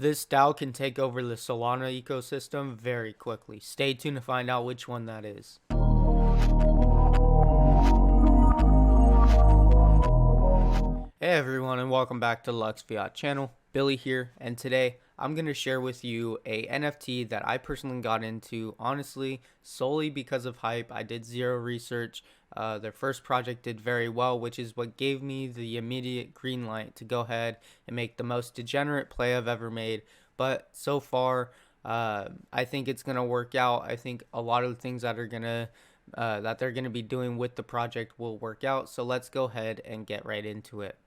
This DAO can take over the Solana ecosystem very quickly. Stay tuned to find out which one that is. Hey everyone, and welcome back to Lux Fiat channel. Billy here, and today I'm going to share with you a NFT that I personally got into, honestly, solely because of hype. I did zero research. Their first project did very well, which is what gave me the immediate green light to go ahead and make the most degenerate play I've ever made. But so far, I think it's going to work out. I think a lot of the things that they're going to be doing with the project will work out. So let's go ahead and get right into it.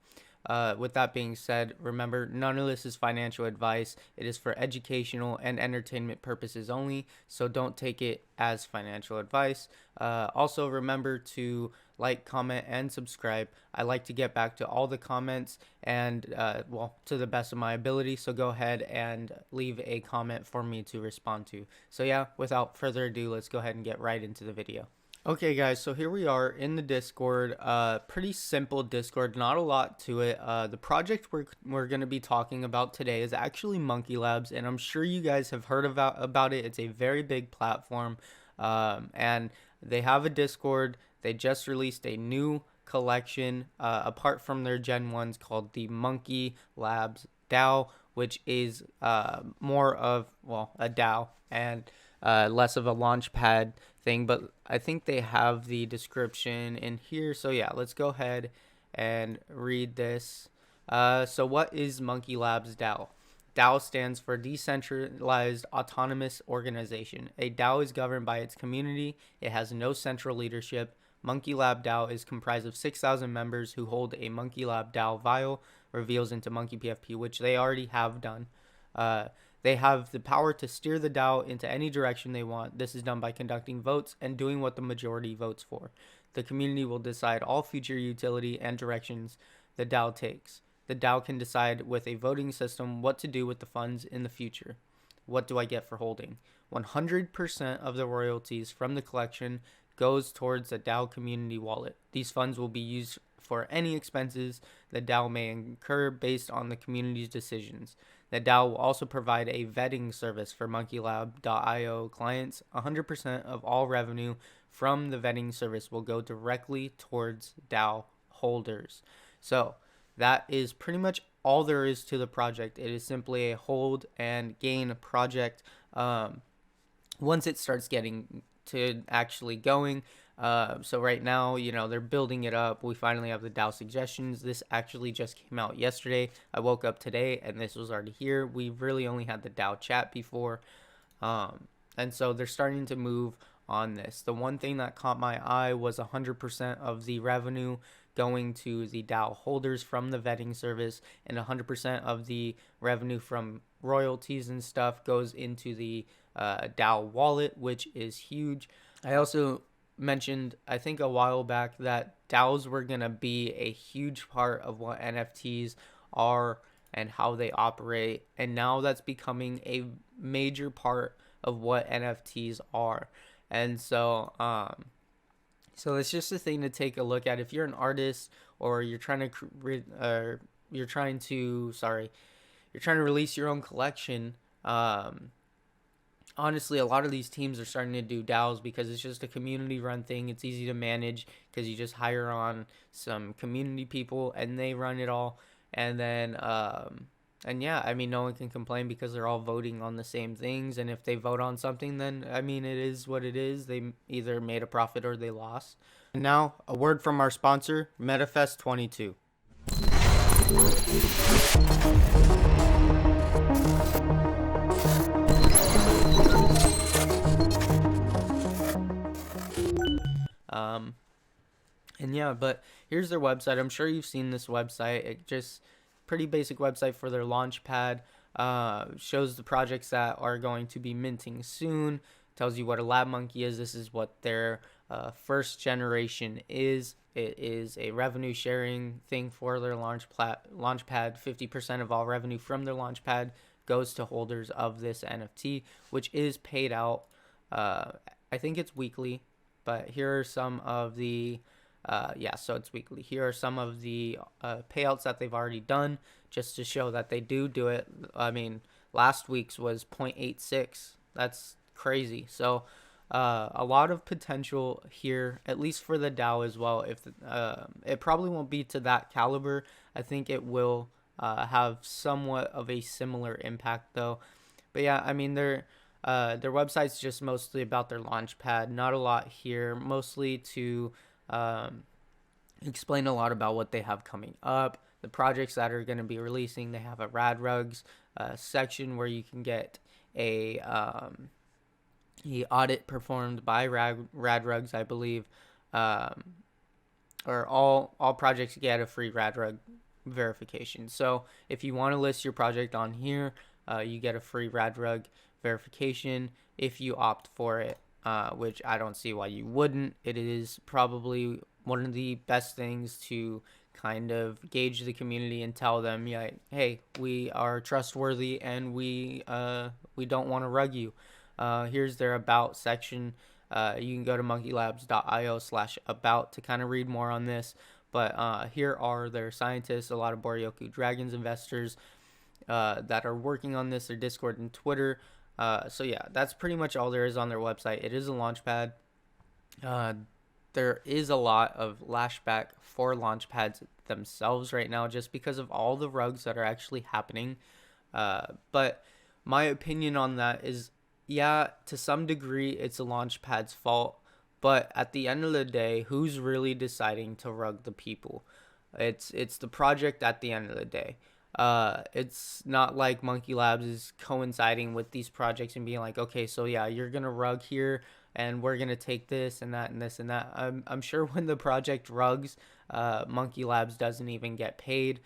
With that being said, remember, none of this is financial advice. It is for educational and entertainment purposes only, so don't take it as financial advice. Also, remember to like, comment, and subscribe. I like to get back to all the comments and, to the best of my ability, so go ahead and leave a comment for me to respond to. So yeah, without further ado, let's go ahead and get right into the video. Okay guys, so here we are in the Discord. Pretty simple Discord, not a lot to it. The project we're going to be talking about today is actually MonkeLabs, and I'm sure you guys have heard about it. It's a very big platform, and they have a Discord. They just released a new collection apart from their Gen 1s called the MonkeLabsDAO, which is more of, a DAO and less of a launchpad thing, but I think they have the description in here. So yeah, let's go ahead and read this. So what is MonkeLabsDAO? DAO stands for Decentralized Autonomous Organization. A DAO is governed by its community. It has no central leadership. MonkeLabDAO is comprised of 6,000 members who hold a MonkeLabDAO vial, reveals into MonkePFP, which they already have done. They have the power to steer the DAO into any direction they want. This is done by conducting votes and doing what the majority votes for. The community will decide all future utility and directions the DAO takes. The DAO can decide with a voting system what to do with the funds in the future. What do I get for holding? 100% of the royalties from the collection goes towards the DAO community wallet. These funds will be used for any expenses the DAO may incur based on the community's decisions. The DAO will also provide a vetting service for MonkeLab.io clients. 100% of all revenue from the vetting service will go directly towards DAO holders. So that is pretty much all there is to the project. It is simply a hold and gain project. Once it starts getting to actually going, so right now, they're building it up. We finally have the DAO suggestions. This actually just came out yesterday. I woke up today and this was already here. We really only had the DAO chat before, and so they're starting to move on this. The one thing that caught my eye was 100% of the revenue going to the DAO holders from the vetting service, and 100% of the revenue from royalties and stuff goes into the DAO wallet, which is huge. I also mentioned, I think a while back, that DAOs were going to be a huge part of what NFTs are and how they operate, and now that's becoming a major part of what NFTs are. And so it's just a thing to take a look at. If you're an artist or you're trying to release your own collection, honestly, a lot of these teams are starting to do DAOs because it's just a community run thing. It's easy to manage because you just hire on some community people and they run it all. And then, no one can complain because they're all voting on the same things. And if they vote on something, then, it is what it is. They either made a profit or they lost. And now, a word from our sponsor, MetaFest 22. But here's their website. I'm sure you've seen this website. It just pretty basic website for their launchpad. Shows the projects that are going to be minting soon. Tells you what a lab monkey is. This is what their first generation is. It is a revenue sharing thing for their launchpad. 50% of all revenue from their launchpad goes to holders of this NFT, which is paid out. I think it's weekly, but here are some of the so it's weekly. Here are some of the payouts that they've already done, just to show that they do it. last week's was 0.86. That's crazy. So a lot of potential here, at least for the DAO as well. If it probably won't be to that caliber, I think it will have somewhat of a similar impact though. But yeah, I mean their website's just mostly about their launchpad. Not a lot here, mostly to um, explain a lot about what they have coming up, the projects that are going to be releasing. They have a Rad Rugs section where you can get a audit performed by Rad Rugs, I believe, um, or all projects get a free Rad Rug verification. So if you want to list your project on here, you get a free Rad Rug verification if you opt for it, which I don't see why you wouldn't. It is probably one of the best things to kind of gauge the community and tell them, yeah, hey, we are trustworthy and we don't want to rug you. Here's their about section. You can go to MonkeLabsDAO/about to kind of read more on this. But here are their scientists, a lot of Boryoku Dragons investors that are working on this, their Discord and Twitter. So yeah, that's pretty much all there is on their website. It is a launchpad. There is a lot of lashback for launchpads themselves right now just because of all the rugs that are actually happening. But my opinion on that is, yeah, to some degree, it's a launchpad's fault. But at the end of the day, who's really deciding to rug the people? It's the project at the end of the day. It's not like Monkey Labs is coinciding with these projects and being like, okay, so yeah, you're gonna rug here, and we're gonna take this and that and this and that. I'm sure when the project rugs, Monkey Labs doesn't even get paid,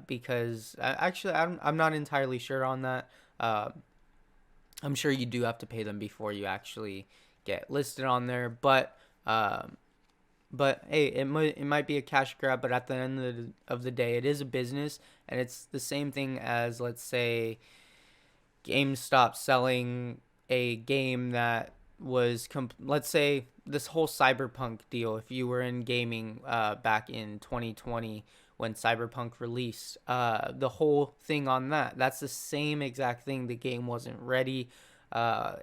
because actually I'm not entirely sure on that. I'm sure you do have to pay them before you actually get listed on there, but hey, it might be a cash grab, but at the end of the day, it is a business, and it's the same thing as, let's say, GameStop selling a game that was let's say this whole Cyberpunk deal. If you were in gaming back in 2020 when Cyberpunk released, the whole thing on that's the same exact thing. The game wasn't ready. A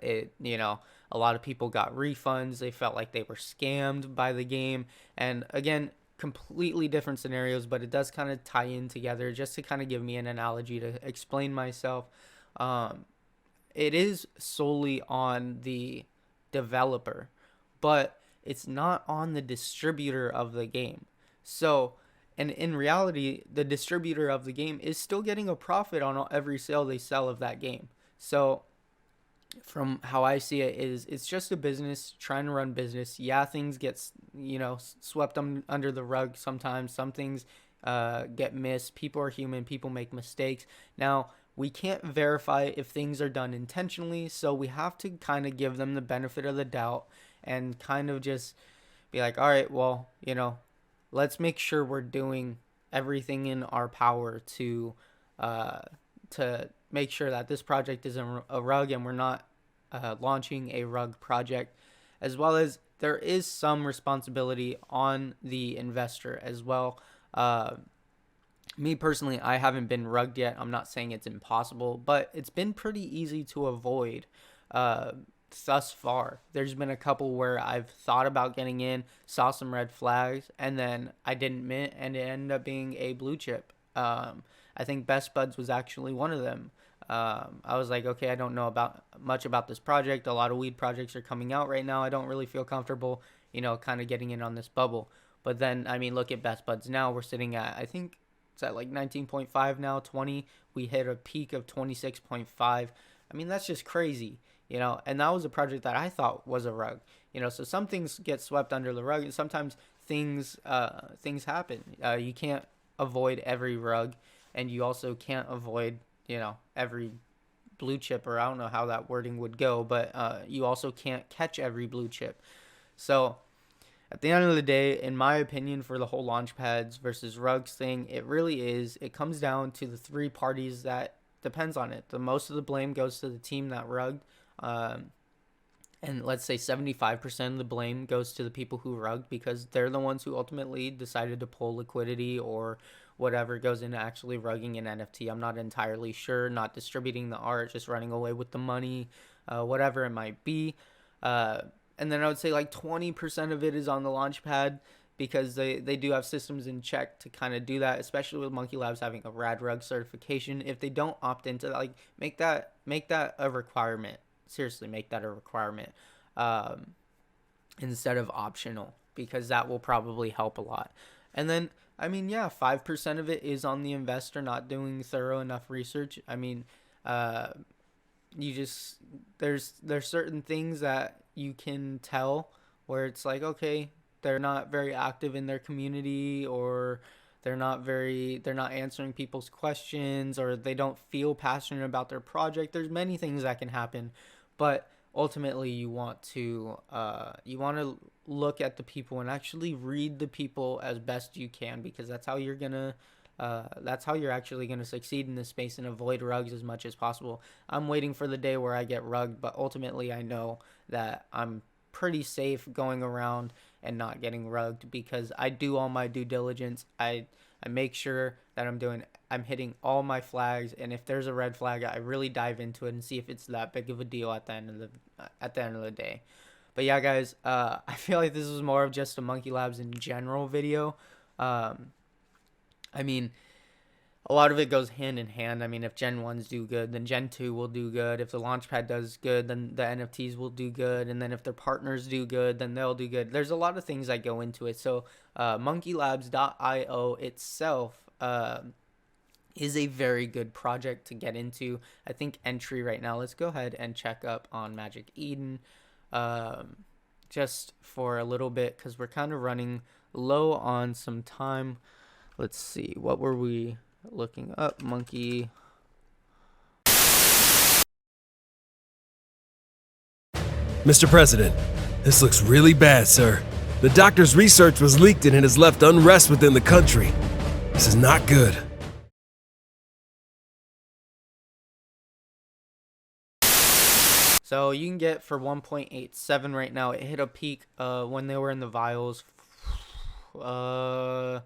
lot of people got refunds. They felt like they were scammed by the game. And again, completely different scenarios, but it does kind of tie in together just to kind of give me an analogy to explain myself. It is solely on the developer, but it's not on the distributor of the game. So, and in reality, the distributor of the game is still getting a profit on every sale they sell of that game. So, from how I see it, is it's just a business trying to run business. Yeah, things get swept under the rug sometimes. Some things get missed. People are human. People make mistakes. Now, we can't verify if things are done intentionally, so we have to kind of give them the benefit of the doubt and kind of just be like, all right, well, let's make sure we're doing everything in our power to make sure that this project isn't a rug and we're not launching a rug project, as well as there is some responsibility on the investor as well. Me personally, I haven't been rugged yet. I'm not saying it's impossible, but it's been pretty easy to avoid thus far. There's been a couple where I've thought about getting in, saw some red flags, and then I didn't mint, and it ended up being a blue chip. I think Best Buds was actually one of them. I was like, okay, I don't know much about this project. A lot of weed projects are coming out right now. I don't really feel comfortable, kind of getting in on this bubble. But then, I mean, look at Best Buds now. We're sitting at, I think it's at like 19.5 now, 20. We hit a peak of 26.5. I mean, that's just crazy, and that was a project that I thought was a rug, so some things get swept under the rug, and sometimes things happen. You can't avoid every rug, and you also can't avoid, every blue chip, or I don't know how that wording would go, but you also can't catch every blue chip. So at the end of the day, in my opinion, for the whole launchpads versus rugs thing, it comes down to the three parties that depends on it. The most of the blame goes to the team that rugged, and let's say 75% of the blame goes to the people who rugged, because they're the ones who ultimately decided to pull liquidity or whatever goes into actually rugging an NFT. I'm not entirely sure, not distributing the art, just running away with the money, whatever it might be. And then I would say like 20% of it is on the Launchpad, because they do have systems in check to kind of do that, especially with Monkey Labs having a rad rug certification. If they don't opt into that, like, make that a requirement. Seriously, make that a requirement, instead of optional, because that will probably help a lot. And then, I mean, yeah, 5% of it is on the investor not doing thorough enough research. I mean, you just, there's certain things that you can tell where it's like, okay, they're not very active in their community, or they're not answering people's questions, or they don't feel passionate about their project. There's many things that can happen, but ultimately you want to look at the people and actually read the people as best you can, because that's how you're actually gonna succeed in this space and avoid rugs as much as possible. I'm waiting for the day where I get rugged, but ultimately I know that I'm pretty safe going around and not getting rugged, because I do all my due diligence. I make sure that I'm hitting all my flags, and if there's a red flag, I really dive into it and see if it's that big of a deal at the end of the day. But yeah, guys, I feel like this was more of just a Monkey Labs in general video. I mean, a lot of it goes hand in hand. I mean, if Gen 1s do good, then Gen 2 will do good. If the Launchpad does good, then the NFTs will do good. And then if their partners do good, then they'll do good. There's a lot of things that go into it. So MonkeLabsDAO itself is a very good project to get into. I think entry right now, let's go ahead and check up on Magic Eden, just for a little bit, because we're kind of running low on some time. Let's see, what were we looking up? Monkey. Mr. President, this looks really bad, sir. The doctor's research was leaked and it has left unrest within the country. This is not good. So you can get for 1.87 right now. It hit a peak when they were in the vials. I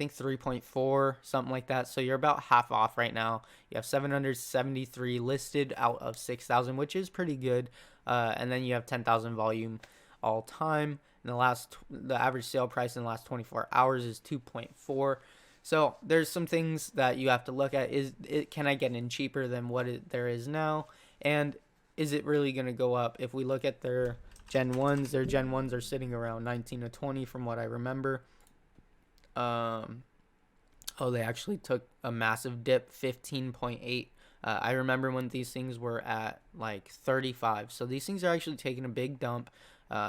think 3.4, something like that. So you're about half off right now. You have 773 listed out of 6,000, which is pretty good. And then you have 10,000 volume all time. And the average sale price in the last 24 hours is 2.4. So there's some things that you have to look at. Can I get in cheaper than what there is now? And is it really going to go up? If we look at their Gen 1s are sitting around 19 to 20 from what I remember. They actually took a massive dip, 15.8. I remember when these things were at like 35. So these things are actually taking a big dump.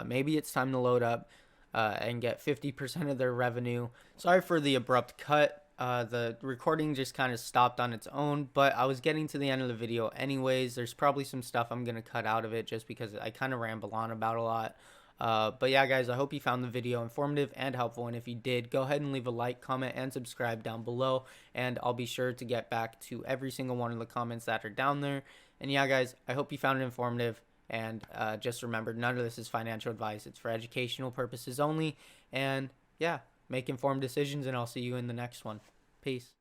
Maybe it's time to load up and get 50% of their revenue. Sorry for the abrupt cut. The recording just kind of stopped on its own, but I was getting to the end of the video anyways. There's probably some stuff I'm going to cut out of it just because I kind of ramble on about a lot. But yeah, guys, I hope you found the video informative and helpful. And if you did, go ahead and leave a like, comment, and subscribe down below. And I'll be sure to get back to every single one of the comments that are down there. And yeah, guys, I hope you found it informative. And just remember, none of this is financial advice. It's for educational purposes only. And yeah, make informed decisions, and I'll see you in the next one. Peace.